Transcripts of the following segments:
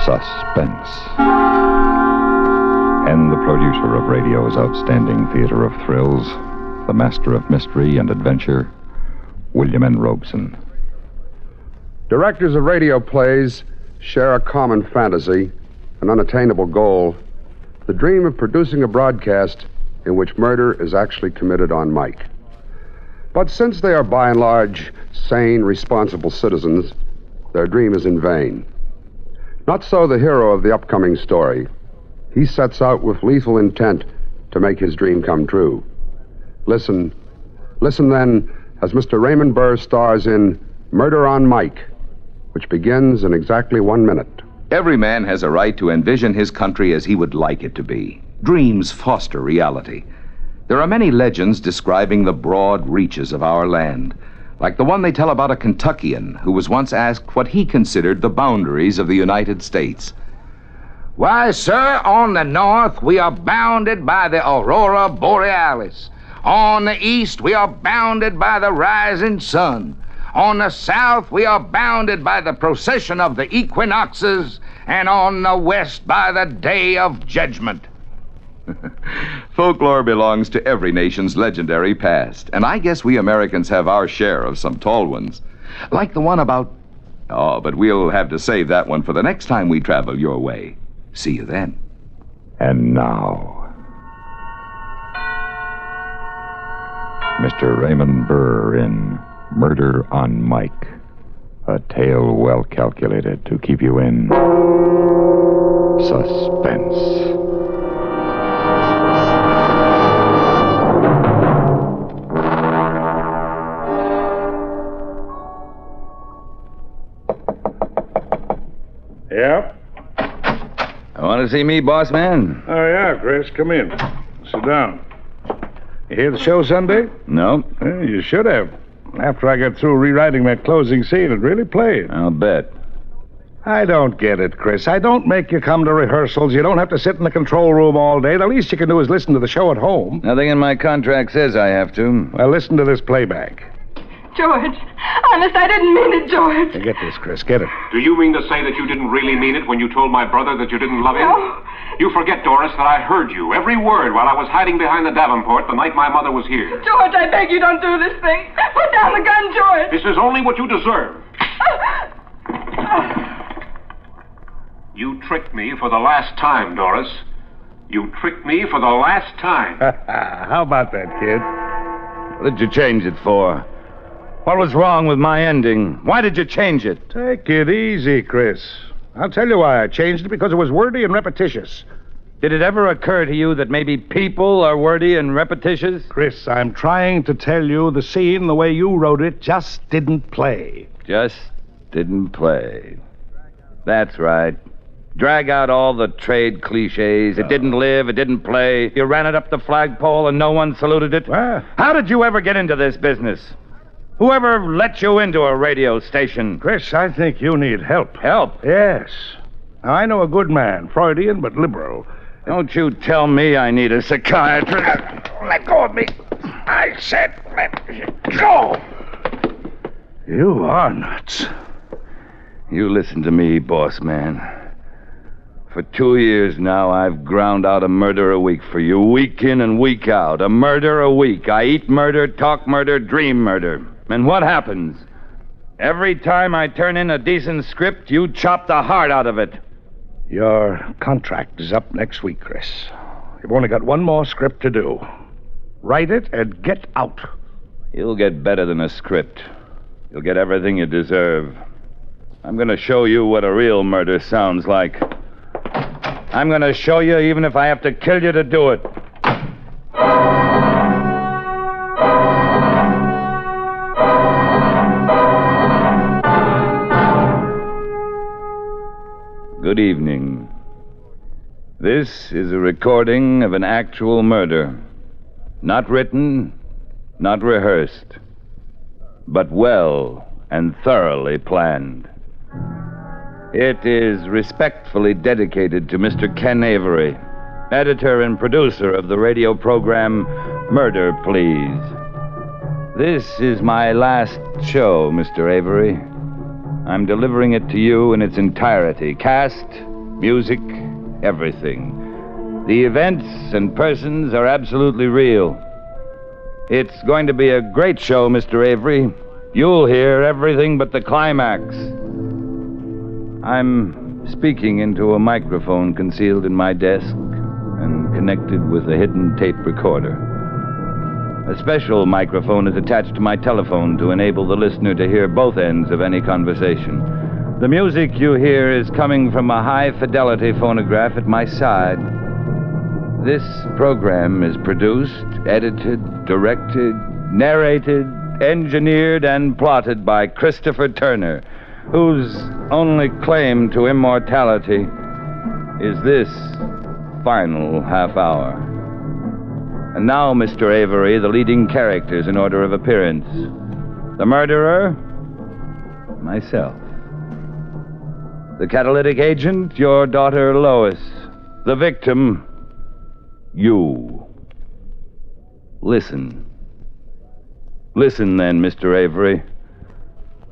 Suspense. And the producer of radio's outstanding theater of thrills, the master of mystery and adventure, William N. Robeson. Directors of radio plays share a common fantasy, an unattainable goal, the dream of producing a broadcast in which murder is actually committed on mic. But since they are by and large sane, responsible citizens, their dream is in vain. Not so the hero of the upcoming story. He sets out with lethal intent to make his dream come true. Listen then, as Mr. Raymond Burr stars in Murder on Mike, which begins in exactly 1 minute. Every man has a right to envision his country as he would like it to be. Dreams foster reality. There are many legends describing the broad reaches of our land, like the one they tell about a Kentuckian who was once asked what he considered the boundaries of the United States. Why, sir, on the north we are bounded by the Aurora Borealis. On the east we are bounded by the rising sun. On the south we are bounded by the procession of the equinoxes, and on the west by the day of judgment. Folklore belongs to every nation's legendary past, and I guess we Americans have our share of some tall ones. Like the one about... Oh, but we'll have to save that one for the next time we travel your way. See you then. And now, Mr. Raymond Burr in Murder on Mike, a tale well calculated to keep you in suspense. Yeah? Want to see me, boss man? Oh, yeah, Chris. Come in. Sit down. You hear the show Sunday? No. Well, you should have. After I got through rewriting that closing scene, it really played. I'll bet. I don't get it, Chris. I don't make you come to rehearsals. You don't have to sit in the control room all day. The least you can do is listen to the show at home. Nothing in my contract says I have to. Well, listen to this playback. George, honest, I didn't mean it, George. Now, get this, Chris. Get it. Do you mean to say that you didn't really mean it when you told my brother that you didn't love him? No. You forget, Doris, that I heard you, every word, while I was hiding behind the Davenport the night my mother was here. George, I beg you, don't do this thing. Put down the gun, George. This is only what you deserve. You tricked me for the last time, Doris. You tricked me for the last time. How about that, kid? What did you change it for? What was wrong with my ending? Why did you change it? Take it easy, Chris. I'll tell you why I changed it, because it was wordy and repetitious. Did it ever occur to you that maybe people are wordy and repetitious? Chris, I'm trying to tell you the scene, the way you wrote it, just didn't play. Just didn't play. That's right. Drag out all the trade cliches. It didn't live, it didn't play. You ran it up the flagpole and no one saluted it. Well, how did you ever get into this business? Whoever let you into a radio station? Chris, I think you need help. Help? Yes. Now, I know a good man, Freudian but liberal. Don't you tell me I need a psychiatrist. Let go of me. I said let go. You are nuts. You listen to me, boss man. For 2 years now, I've ground out a murder a week for you, week in and week out. A murder a week. I eat murder, talk murder, dream murder. And what happens? Every time I turn in a decent script, you chop the heart out of it. Your contract is up next week, Chris. You've only got one more script to do. Write it and get out. You'll get better than a script. You'll get everything you deserve. I'm going to show you what a real murder sounds like. I'm going to show you even if I have to kill you to do it. Good evening. This is a recording of an actual murder. Not written, not rehearsed, but well and thoroughly planned. It is respectfully dedicated to Mr. Ken Avery, editor and producer of the radio program Murder, Please. This is my last show, Mr. Avery. I'm delivering it to you in its entirety, cast music, everything. The events and persons are absolutely real. It's going to be a great show, Mr. Avery. You'll hear everything but the climax. I'm speaking into a microphone concealed in my desk and connected with a hidden tape recorder. A special microphone is attached to my telephone to enable the listener to hear both ends of any conversation. The music you hear is coming from a high-fidelity phonograph at my side. This program is produced, edited, directed, narrated, engineered, and plotted by Christopher Turner, whose only claim to immortality is this final half hour. And now, Mr. Avery, the leading characters in order of appearance. The murderer, myself. The catalytic agent, your daughter Lois. The victim, you. Listen. Listen then, Mr. Avery,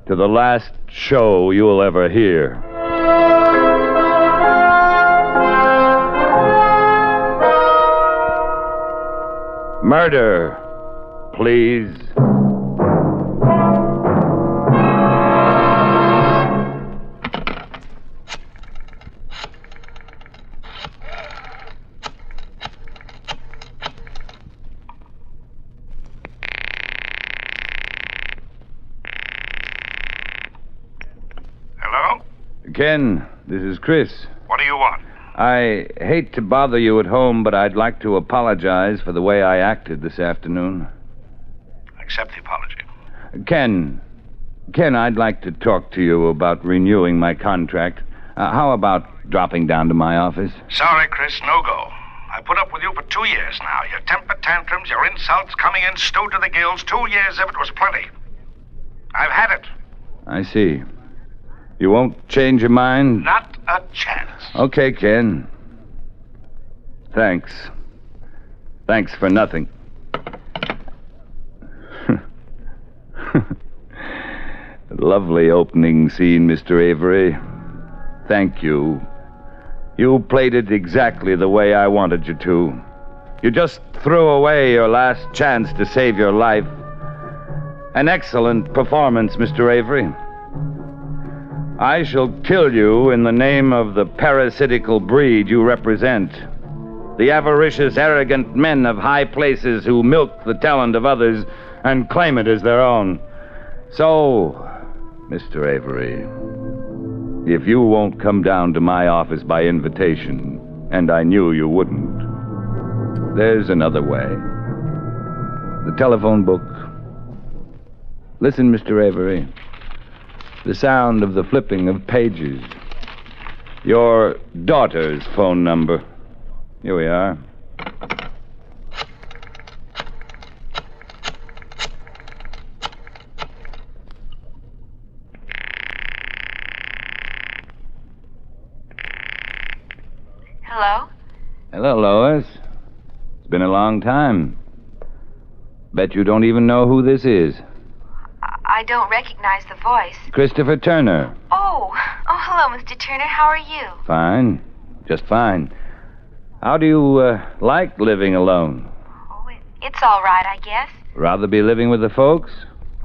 to the last show you'll ever hear. Murder, please. Hello? Ken, this is Chris. What do you want? I hate to bother you at home, but I'd like to apologize for the way I acted this afternoon. Accept the apology. Ken, I'd like to talk to you about renewing my contract. How about dropping down to my office? Sorry, Chris, no go. I put up with you for 2 years now. Your temper tantrums, your insults, coming in stewed to the gills. 2 years of it was plenty. I've had it. I see. You won't change your mind? Not a chance. Okay, Ken. Thanks. Thanks for nothing. Lovely opening scene, Mr. Avery. Thank you. You played it exactly the way I wanted you to. You just threw away your last chance to save your life. An excellent performance, Mr. Avery. I shall kill you in the name of the parasitical breed you represent. The avaricious, arrogant men of high places who milk the talent of others and claim it as their own. So, Mr. Avery, if you won't come down to my office by invitation, and I knew you wouldn't, there's another way. The telephone book. Listen, Mr. Avery. The sound of the flipping of pages. Your daughter's phone number. Here we are. Hello? Hello, Lois. It's been a long time. Bet you don't even know who this is. I don't recognize the voice. Christopher Turner. Oh, hello, Mr. Turner. How are you? Fine. Just fine. How do you like living alone? Oh, it's all right, I guess. Rather be living with the folks?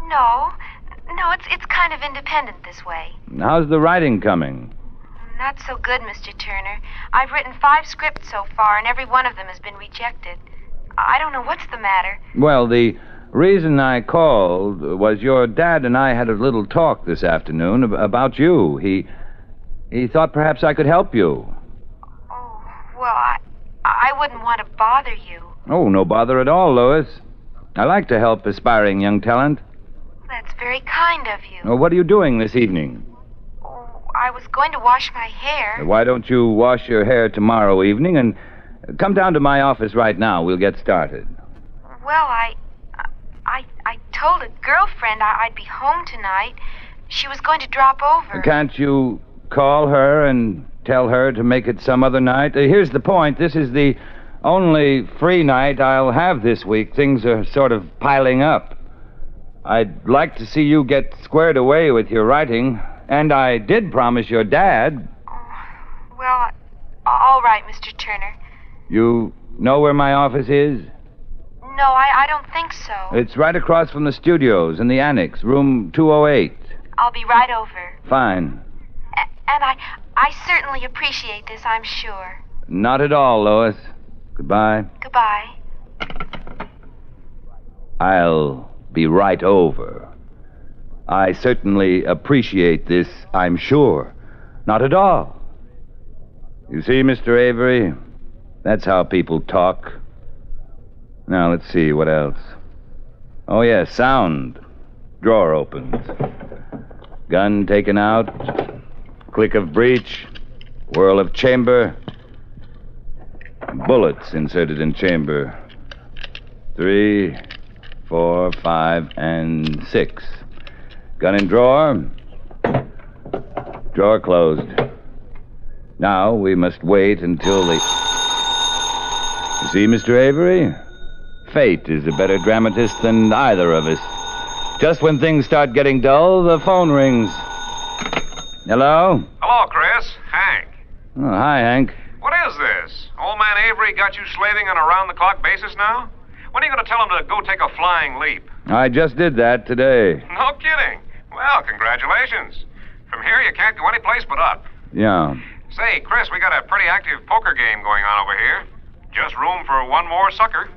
No, it's kind of independent this way. How's the writing coming? Not so good, Mr. Turner. I've written 5 scripts so far, and every one of them has been rejected. I don't know what's the matter. Well, the reason I called was your dad and I had a little talk this afternoon about you. He thought perhaps I could help you. Oh, well, I wouldn't want to bother you. Oh, no bother at all, Lois. I like to help aspiring young talent. That's very kind of you. Well, what are you doing this evening? Oh, I was going to wash my hair. Why don't you wash your hair tomorrow evening and come down to my office right now. We'll get started. Well, I told a girlfriend I'd be home tonight. She was going to drop over. Can't you call her and tell her to make it some other night? Here's the point. This is the only free night I'll have this week. Things are sort of piling up. I'd like to see you get squared away with your writing. And I did promise your dad. Well, all right, Mr. Turner. You know where my office is? No, I don't think so. It's right across from the studios in the annex, room 208. I'll be right over. Fine. And I certainly appreciate this, I'm sure. Not at all, Lois. Goodbye. Goodbye. I'll be right over. I certainly appreciate this, I'm sure. Not at all. You see, Mr. Avery, that's how people talk. Now, let's see, what else? Oh, yes, sound. Drawer opens. Gun taken out. Click of breech. Whirl of chamber. Bullets inserted in chamber. 3, 4, 5, and 6. Gun in drawer. Drawer closed. Now we must wait until the... You see, Mr. Avery? Fate is a better dramatist than either of us. Just when things start getting dull, the phone rings. Hello? Hello, Chris. Hank. Oh, hi, Hank. What is this? Old man Avery got you slaving on a round-the-clock basis now? When are you going to tell him to go take a flying leap? I just did that today. No kidding. Well, congratulations. From here, you can't go any place but up. Yeah. Say, Chris, we got a pretty active poker game going on over here. Just room for one more sucker.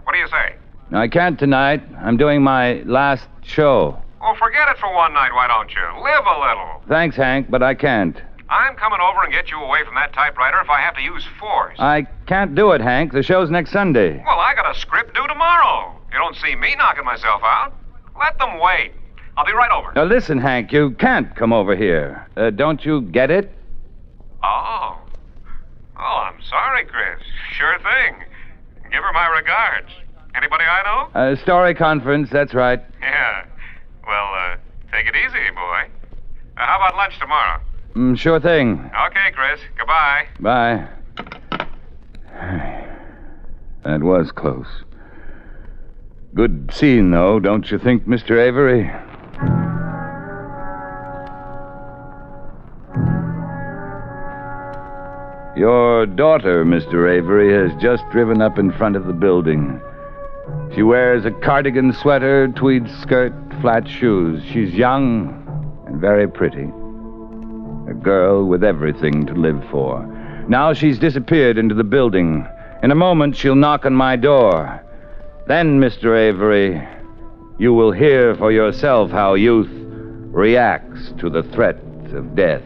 What do you say? I can't tonight. I'm doing my last show. Well, forget it for one night, why don't you? Live a little. Thanks, Hank, but I can't. I'm coming over and get you away from that typewriter if I have to use force. I can't do it, Hank. The show's next Sunday. Well, I got a script due tomorrow. You don't see me knocking myself out. Let them wait. I'll be right over. Now, listen, Hank, you can't come over here. Don't you get it? Oh. Oh, I'm sorry, Chris. Sure thing. Give her my regards. Anybody I know? Story conference, that's right. Yeah. Well, take it easy, boy. How about lunch tomorrow? Sure thing. Okay, Chris. Goodbye. Bye. That was close. Good scene, though, don't you think, Mr. Avery? Your daughter, Mr. Avery, has just driven up in front of the building. She wears a cardigan sweater, tweed skirt, flat shoes. She's young and very pretty. A girl with everything to live for. Now she's disappeared into the building. In a moment, she'll knock on my door. Then, Mr. Avery, you will hear for yourself how youth reacts to the threat of death.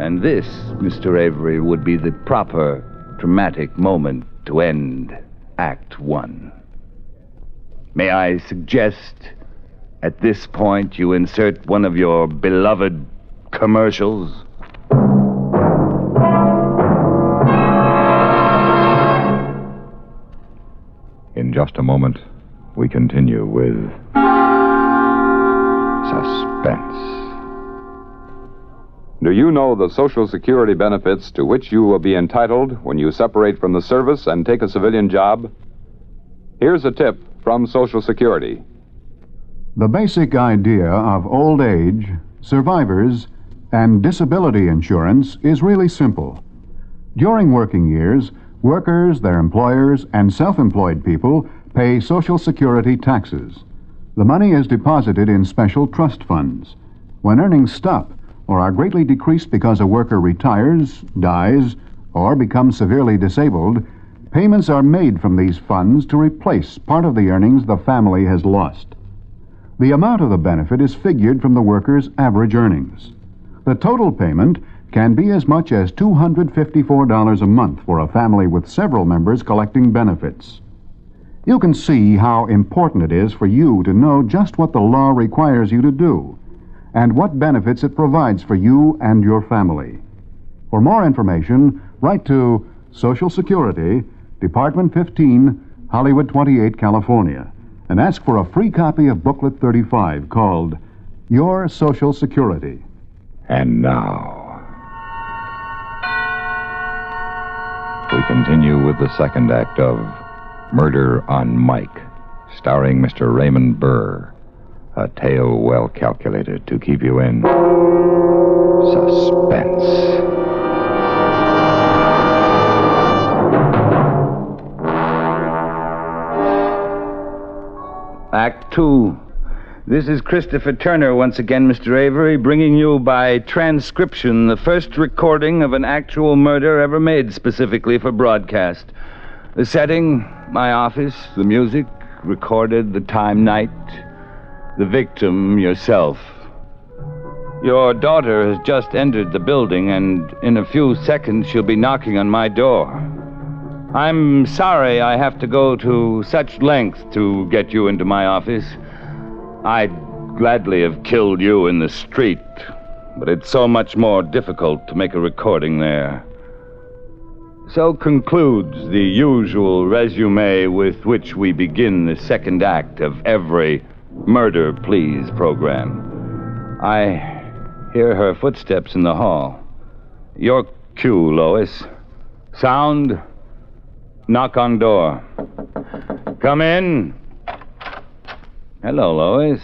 And this, Mr. Avery, would be the proper dramatic moment to end Act One. May I suggest, at this point, you insert one of your beloved commercials? In just a moment, we continue with Suspense. Do you know the Social Security benefits to which you will be entitled when you separate from the service and take a civilian job? Here's a tip from Social Security. The basic idea of old age, survivors, and disability insurance is really simple. During working years, workers, their employers, and self-employed people pay Social Security taxes. The money is deposited in special trust funds. When earnings stop or are greatly decreased because a worker retires, dies, or becomes severely disabled, payments are made from these funds to replace part of the earnings the family has lost. The amount of the benefit is figured from the worker's average earnings. The total payment can be as much as $254 a month for a family with several members collecting benefits. You can see how important it is for you to know just what the law requires you to do and what benefits it provides for you and your family. For more information, write to Social Security, Department 15, Hollywood 28, California, and ask for a free copy of Booklet 35 called Your Social Security. And now, we continue with the second act of Murder on Mike, starring Mr. Raymond Burr. A tale well calculated to keep you in suspense. Act 2. This is Christopher Turner once again, Mr. Avery, bringing you by transcription the first recording of an actual murder ever made specifically for broadcast. The setting, my office, the music, recorded, the time, night, the victim, yourself. Your daughter has just entered the building, and in a few seconds she'll be knocking on my door. I'm sorry I have to go to such lengths to get you into my office. I'd gladly have killed you in the street, but it's so much more difficult to make a recording there. So concludes the usual resume with which we begin the second act of every Murder, Please program. I hear her footsteps in the hall. Your cue, Lois. Sound. Knock on door. Come in. Hello, Lois.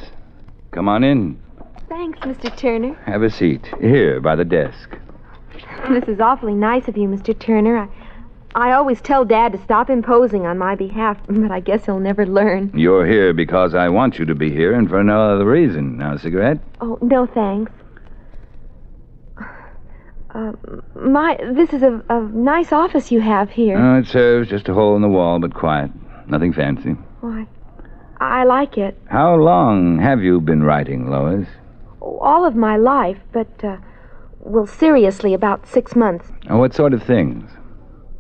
Come on in. Thanks, Mr. Turner. Have a seat. Here, by the desk. This is awfully nice of you, Mr. Turner. I always tell Dad to stop imposing on my behalf, but I guess he'll never learn. You're here because I want you to be here and for no other reason. Now, a cigarette? Oh, no, thanks. This is a nice office you have here. Oh, it serves just a hole in the wall, but quiet. Nothing fancy. Why, I like it. How long have you been writing, Lois? All of my life, but, well, seriously, about 6 months. Oh, what sort of things?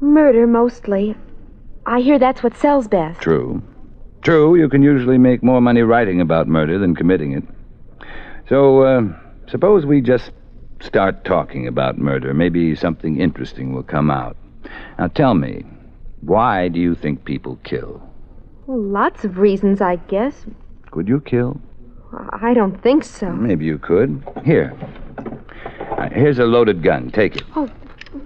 Murder, mostly. I hear that's what sells best. True. True, you can usually make more money writing about murder than committing it. So, suppose we just start talking about murder. Maybe something interesting will come out. Now, tell me, why do you think people kill? Well, lots of reasons, I guess. Could you kill? I don't think so. Maybe you could. Here. Here's a loaded gun. Take it. Oh,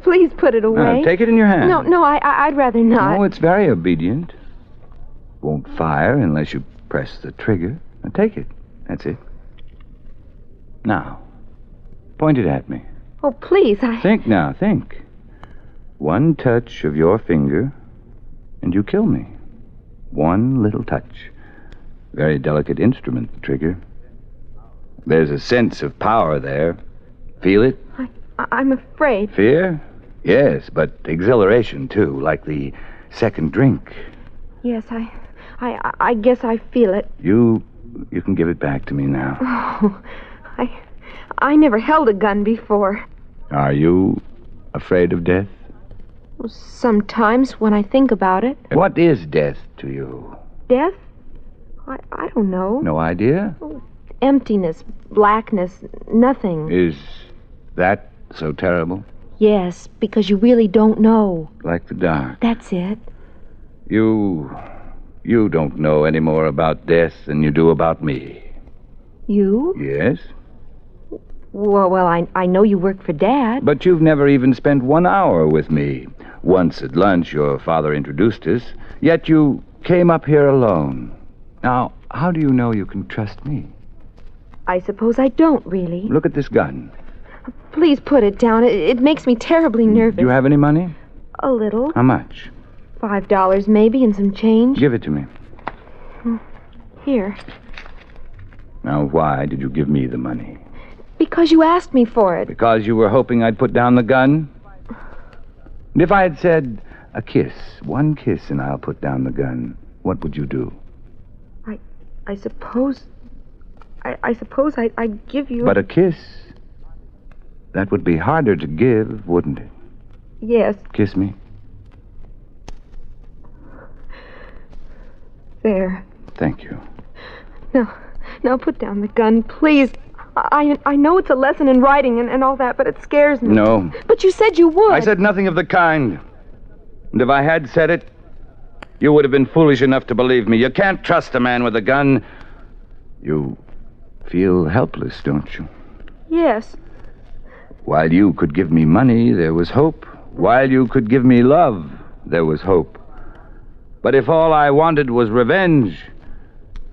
please put it away. Take it in your hand. No, I'd rather not. Oh, it's very obedient. Won't fire unless you press the trigger. Now, take it. That's it. Now, point it at me. Oh, please, Think now, think. One touch of your finger, and you kill me. One little touch. Very delicate instrument, the trigger. There's a sense of power there. Feel it? I'm afraid. Fear? Yes, but exhilaration, too, like the second drink. Yes, I guess I feel it. You can give it back to me now. Oh, I never held a gun before. Are you afraid of death? Well, sometimes when I think about it. What is death to you? Death? I don't know. No idea? Oh, emptiness, blackness, nothing. Is that so terrible? Yes, because you really don't know. Like the dark. That's it. You don't know any more about death than you do about me. You? Yes. Well, I know you work for Dad. But you've never even spent 1 hour with me. Once at lunch, your father introduced us, yet you came up here alone. Now, how do you know you can trust me? I suppose I don't, really. Look at this gun. Please put it down. It makes me terribly nervous. Do you have any money? A little. How much? $5 maybe, and some change. Give it to me. Here. Now, why did you give me the money? Because you asked me for it. Because you were hoping I'd put down the gun? And if I had said, a kiss, one kiss, and I'll put down the gun, what would you do? I suppose I'd give you... But a kiss, that would be harder to give, wouldn't it? Yes. Kiss me. There. Thank you. Now put down the gun, please. I know it's a lesson in writing and all that, but it scares me. No. But you said you would. I said nothing of the kind. And if I had said it, you would have been foolish enough to believe me. You can't trust a man with a gun. You feel helpless, don't you? Yes. While you could give me money, there was hope. While you could give me love, there was hope. But if all I wanted was revenge,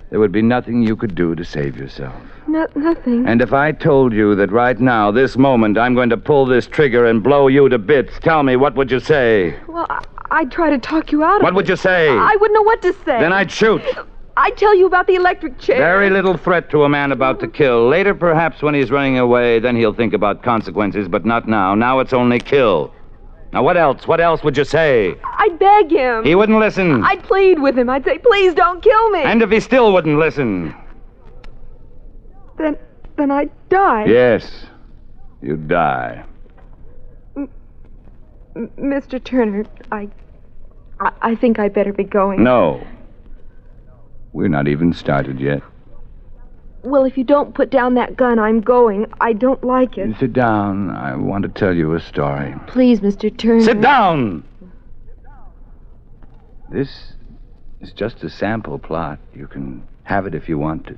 there would be nothing you could do to save yourself. Nothing. And if I told you that right now, this moment, I'm going to pull this trigger and blow you to bits, tell me, what would you say? Well, I'd try to talk you out of it. What would you say? I wouldn't know what to say. Then I'd shoot. I'd tell you about the electric chair. Very little threat to a man about to kill. Later, perhaps, when he's running away, then he'll think about consequences, but not now. Now it's only kill. Now, what else? What else would you say? I'd beg him. He wouldn't listen. I'd plead with him. I'd say, please don't kill me. And if he still wouldn't listen? Then I'd die. Yes, you'd die. Mr. Turner, I think I'd better be going. No. We're not even started yet. Well, if you don't put down that gun, I'm going. I don't like it. Sit down. I want to tell you a story. Please, Mr. Turner. Sit down! This is just a sample plot. You can have it if you want to.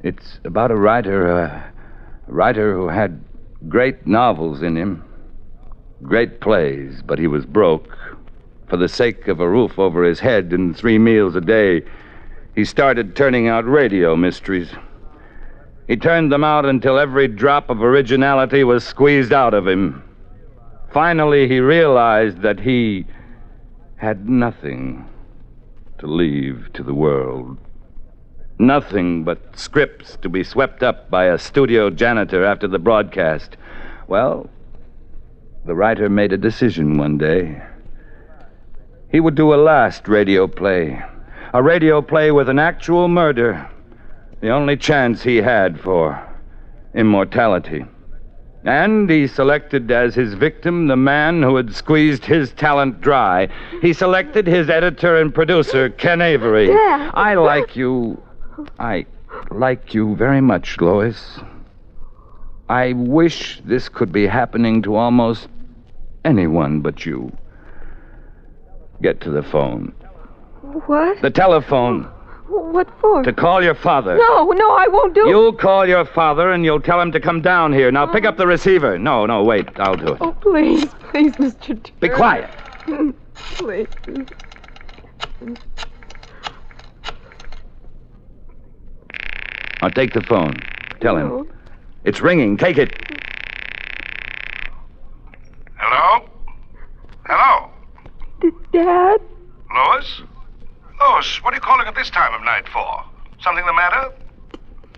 It's about a writer who had great novels in him, great plays, but he was broke. For the sake of a roof over his head and 3 meals a day, he started turning out radio mysteries. He turned them out until every drop of originality was squeezed out of him. Finally, he realized that he had nothing to leave to the world. Nothing but scripts to be swept up by a studio janitor after the broadcast. Well, the writer made a decision one day. He would do a last radio play. A radio play with an actual murder. The only chance he had for immortality. And he selected as his victim the man who had squeezed his talent dry. He selected his editor and producer, Ken Avery. Dad. I like you very much, Lois. I wish this could be happening to almost anyone but you. Get to the phone. What? The telephone. What for? To call your father. No, I won't do it. You'll call your father and you'll tell him to come down here. Now pick up the receiver. No, wait. I'll do it. Oh, please, Mr. Turner. Be quiet. Please. Now take the phone. Tell No. him. It's ringing. Take it. Hello? Hello? Dad? Lois? Lois, what are you calling at this time of night for? Something the matter?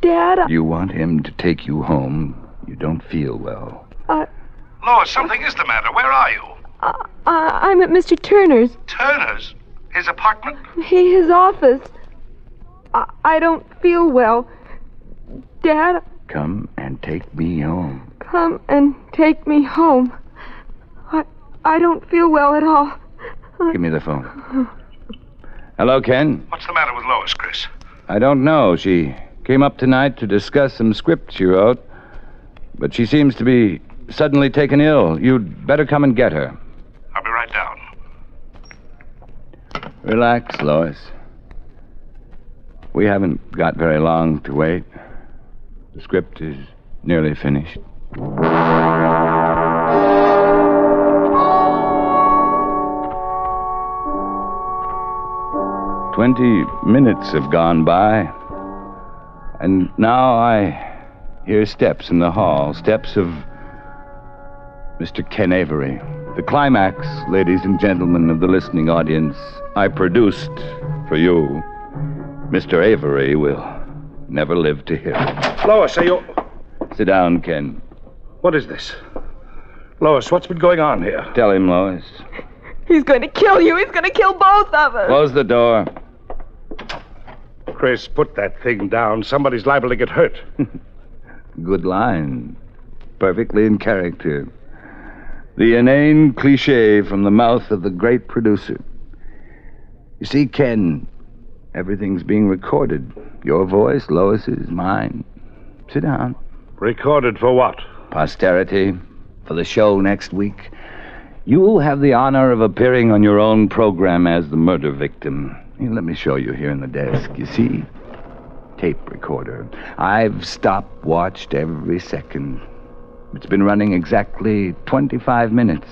Dad, You want him to take you home. You don't feel well. Lois, something is the matter. Where are you? I'm at Mr. Turner's. Turner's? His apartment? His office. I don't feel well. Dad, Come and take me home. come and take me home. I don't feel well at all. Give me the phone. Hello, Ken. What's the matter with Lois, Chris? I don't know. She came up tonight to discuss some scripts she wrote, but she seems to be suddenly taken ill. You'd better come and get her. I'll be right down. Relax, Lois. We haven't got very long to wait. The script is nearly finished. 20 minutes have gone by, and now I hear steps in the hall, steps of Mr. Ken Avery. The climax, ladies and gentlemen of the listening audience, I produced for you. Mr. Avery will never live to hear it. Lois, are you... Sit down, Ken. What is this? Lois, what's been going on here? Tell him, Lois. He's going to kill you. He's going to kill both of us. Close the door. Chris, put that thing down. Somebody's liable to get hurt. Good line. Perfectly in character. The inane cliche from the mouth of the great producer. You see, Ken, everything's being recorded. Your voice, Lois's, mine. Sit down. Recorded for what? Posterity. For the show next week. You'll have the honor of appearing on your own program as the murder victim. Here, let me show you here in the desk. You see? Tape recorder. I've stopwatched every second. It's been running exactly 25 minutes.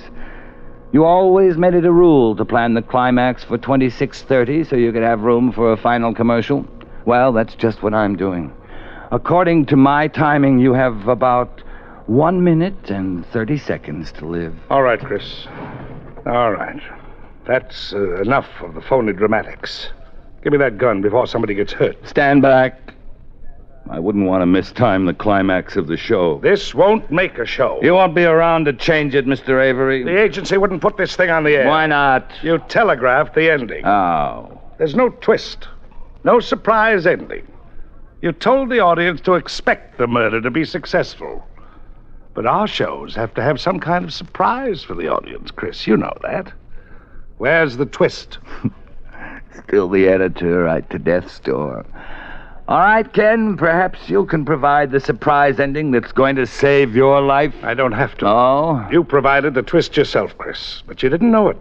You always made it a rule to plan the climax for 26:30 so you could have room for a final commercial. Well, that's just what I'm doing. According to my timing, you have about 1 minute and 30 seconds to live. All right, Chris. All right. That's enough of the phony dramatics. Give me that gun before somebody gets hurt. Stand back. I wouldn't want to mistime the climax of the show. This won't make a show. You won't be around to change it, Mr. Avery. The agency wouldn't put this thing on the air. Why not? You telegraphed the ending. Oh. There's no twist. No surprise ending. You told the audience to expect the murder to be successful. But our shows have to have some kind of surprise for the audience, Chris. You know that. Where's the twist? Still the editor right to death's door. All right, Ken, perhaps you can provide the surprise ending that's going to save your life. I don't have to. Oh? You provided the twist yourself, Chris, but you didn't know it.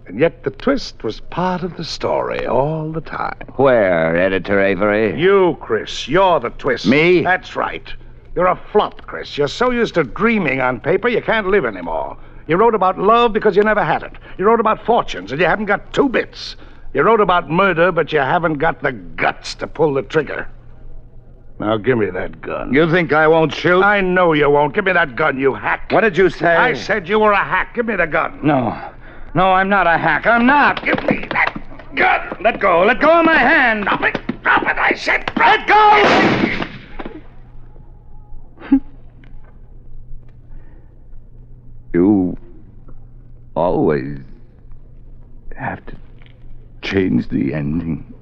And yet the twist was part of the story all the time. Where, Editor Avery? You, Chris. You're the twist. Me? That's right. You're a flop, Chris. You're so used to dreaming on paper you can't live anymore. You wrote about love because you never had it. You wrote about fortunes and you haven't got 2 bits. You wrote about murder, but you haven't got the guts to pull the trigger. Now give me that gun. You think I won't shoot? I know you won't. Give me that gun, you hack. What did you say? I said you were a hack. Give me the gun. No. No, I'm not a hack. I'm not. Give me that gun. Let go. Let go of my hand. Drop it. Drop it, I said. Let go. You always have to change the ending.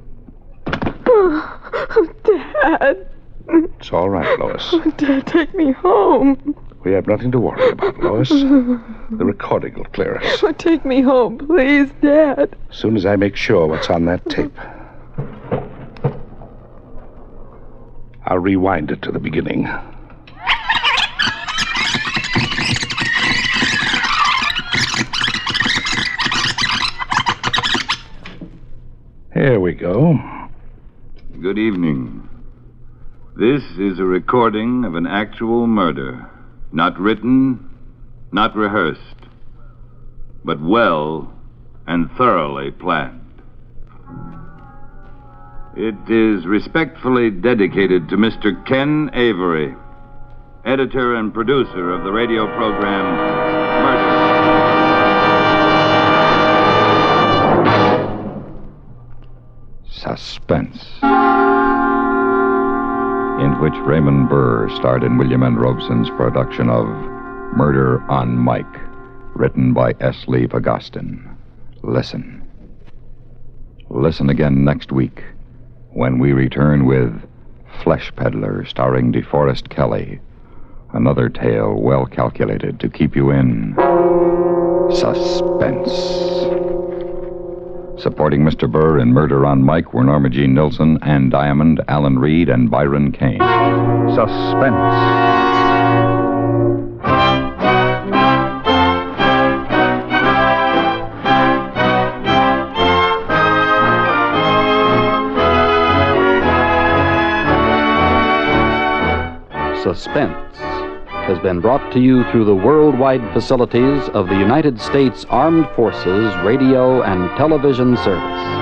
Oh, Dad. It's all right, Lois. Oh, Dad, take me home. We have nothing to worry about, Lois. The recording will clear us. Oh, take me home, please, Dad. As soon as I make sure what's on that tape. I'll rewind it to the beginning. Here we go. Good evening. This is a recording of an actual murder. Not written, not rehearsed, but well and thoroughly planned. It is respectfully dedicated to Mr. Ken Avery, editor and producer of the radio program Murder. Suspense, in which Raymond Burr starred in William N. Robeson's production of Murder on Mike, written by S. Lee Pagostin. Listen. Listen again next week when we return with Flesh Peddler, starring DeForest Kelley. Another tale well calculated to keep you in suspense. Supporting Mr. Burr in Murder on Mike were Norma Jean Nilsson, Ann Diamond, Alan Reed, and Byron Kane. Suspense. Suspense has been brought to you through the worldwide facilities of the United States Armed Forces Radio and Television Service.